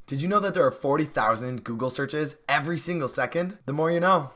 Did you know that there are 40,000 Google searches every single second? The more you know.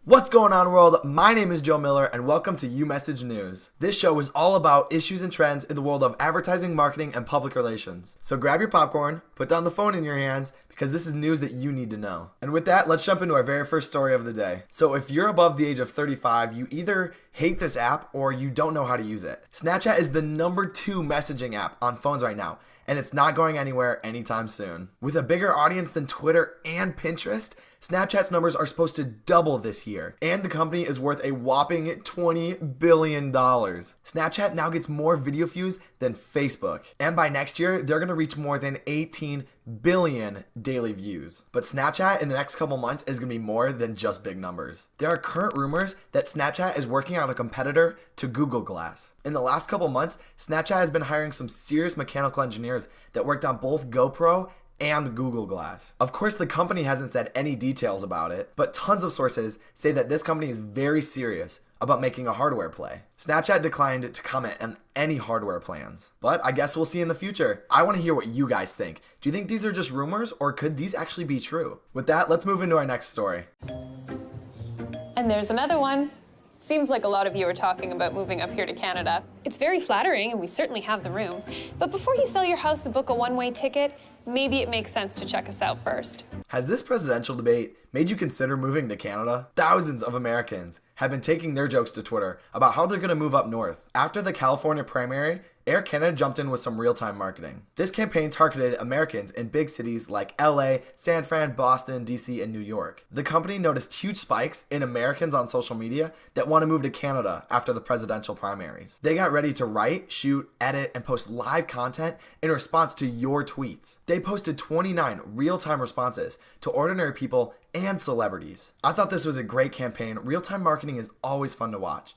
What's going on, world? My name is Joe Miller and welcome to uMessage News. This show is all about issues and trends in the world of advertising, marketing, and public relations. So grab your popcorn, put down the phone in your hands, because this is news that you need to know. And with that, let's jump into our very first story of the day. So if you're above the age of 35, you either hate this app or you don't know how to use it. Snapchat is the #2 messaging app on phones right now, and it's not going anywhere anytime soon. With a bigger audience than Twitter and Pinterest, Snapchat's numbers are supposed to double this year, and the company is worth a whopping $20 billion. Snapchat now gets more video views than Facebook, and by next year, they're gonna reach more than 18 billion daily views. But Snapchat in the next couple months is gonna be more than just big numbers. There are current rumors that Snapchat is working on a competitor to Google Glass. In the last couple months, Snapchat has been hiring some serious mechanical engineers that worked on both GoPro and Google Glass. Of course, the company hasn't said any details about it, but tons of sources say that this company is very serious about making a hardware play. Snapchat declined to comment on any hardware plans, but I guess we'll see in the future. I want to hear what you guys think. Do you think these are just rumors, or could these actually be true? With that, let's move into our next story. And there's another one. Seems like a lot of you are talking about moving up here to Canada. It's very flattering, and we certainly have the room. But before you sell your house and book a one-way ticket, maybe it makes sense to check us out first. Has this presidential debate made you consider moving to Canada? Thousands of Americans have been taking their jokes to Twitter about how they're going to move up north. After the California primary, Air Canada jumped in with some real-time marketing. This campaign targeted Americans in big cities like LA, San Fran, Boston, DC, and New York. The company noticed huge spikes in Americans on social media that want to move to Canada after the presidential primaries. They got ready to write, shoot, edit, and post live content in response to your tweets. They posted 29 real-time responses to ordinary people and celebrities. I thought this was a great campaign. Real-time marketing is always fun to watch.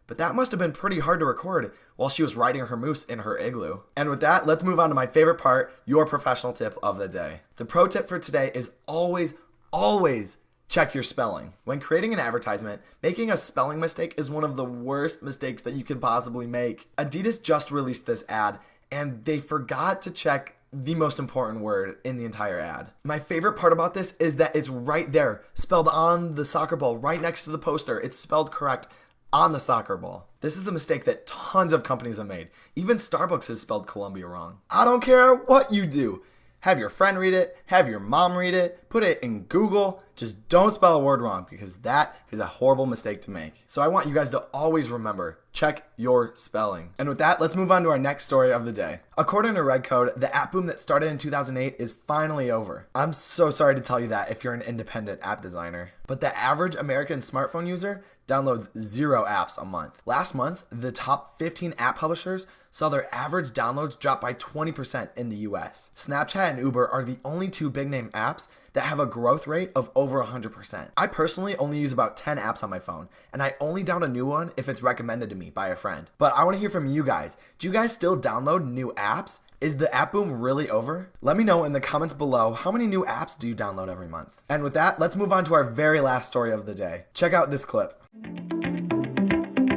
But that must have been pretty hard to record while she was riding her moose in her igloo. And with that, let's move on to my favorite part, your professional tip of the day. The pro tip for today is always check your spelling. When creating an advertisement, making a spelling mistake is one of the worst mistakes that you can possibly make. Adidas just released this ad, and they forgot to check the most important word in the entire ad. My favorite part about this is that it's right there, spelled on the soccer ball, right next to the poster. It's spelled correct on the soccer ball. This is a mistake that tons of companies have made. Even Starbucks has spelled Columbia wrong. I don't care what you do. Have your friend read it, have your mom read it, put it in Google. Just don't spell a word wrong, because that is a horrible mistake to make. So I want you guys to always remember, check your spelling. And with that, let's move on to our next story of the day. According to Redcode, the app boom that started in 2008 is finally over. I'm so sorry to tell you that if you're an independent app designer. But the average American smartphone user downloads 0 apps a month. Last month, the top 15 app publishers saw their average downloads drop by 20% in the US. Snapchat and Uber are the only two big name apps that have a growth rate of over 100%. I personally only use about 10 apps on my phone, and I only download a new one if it's recommended to me by a friend. But I want to hear from you guys. Do you guys still download new apps? Is the app boom really over? Let me know in the comments below, how many new apps do you download every month? And with that, let's move on to our very last story of the day. Check out this clip.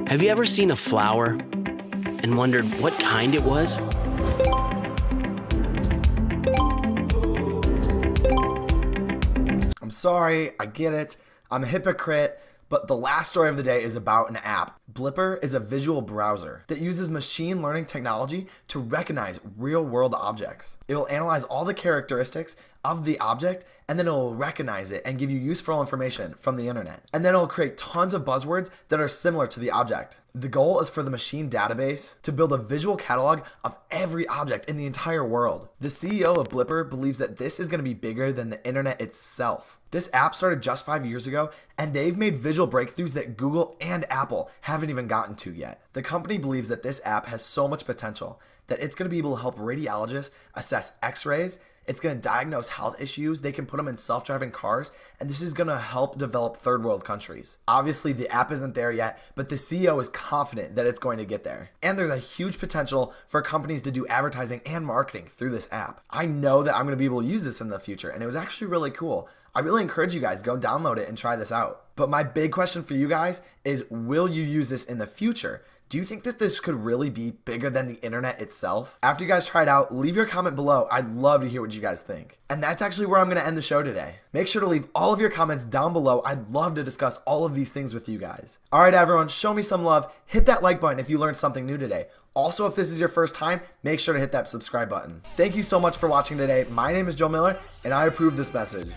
Have you ever seen a flower and wondered what kind it was? I'm sorry, I get it. I'm a hypocrite, but the last story of the day is about an app. Blipper is a visual browser that uses machine learning technology to recognize real-world objects. It will analyze all the characteristics of the object, and then it will recognize it and give you useful information from the internet. And then it will create tons of buzzwords that are similar to the object. The goal is for the machine database to build a visual catalog of every object in the entire world. The CEO of Blipper believes that this is going to be bigger than the internet itself. This app started just 5 years ago, and they've made visual breakthroughs that Google and Apple haven't even gotten to yet. The company believes that this app has so much potential that it's going to be able to help radiologists assess x-rays. It's going to diagnose health issues. They can put them in self-driving cars, and this is going to help develop third world countries. Obviously, the app isn't there yet, but the CEO is confident that it's going to get there. And there's a huge potential for companies to do advertising and marketing through this app. I know that I'm going to be able to use this in the future, and it was actually really cool. I really encourage you guys, go download it and try this out. But my big question for you guys is, will you use this in the future? Do you think that this could really be bigger than the internet itself? After you guys try it out, leave your comment below. I'd love to hear what you guys think. And that's actually where I'm going to end the show today. Make sure to leave all of your comments down below. I'd love to discuss all of these things with you guys. All right, everyone, show me some love. Hit that like button if you learned something new today. Also, if this is your first time, make sure to hit that subscribe button. Thank you so much for watching today. My name is Joe Miller, and I approve this message.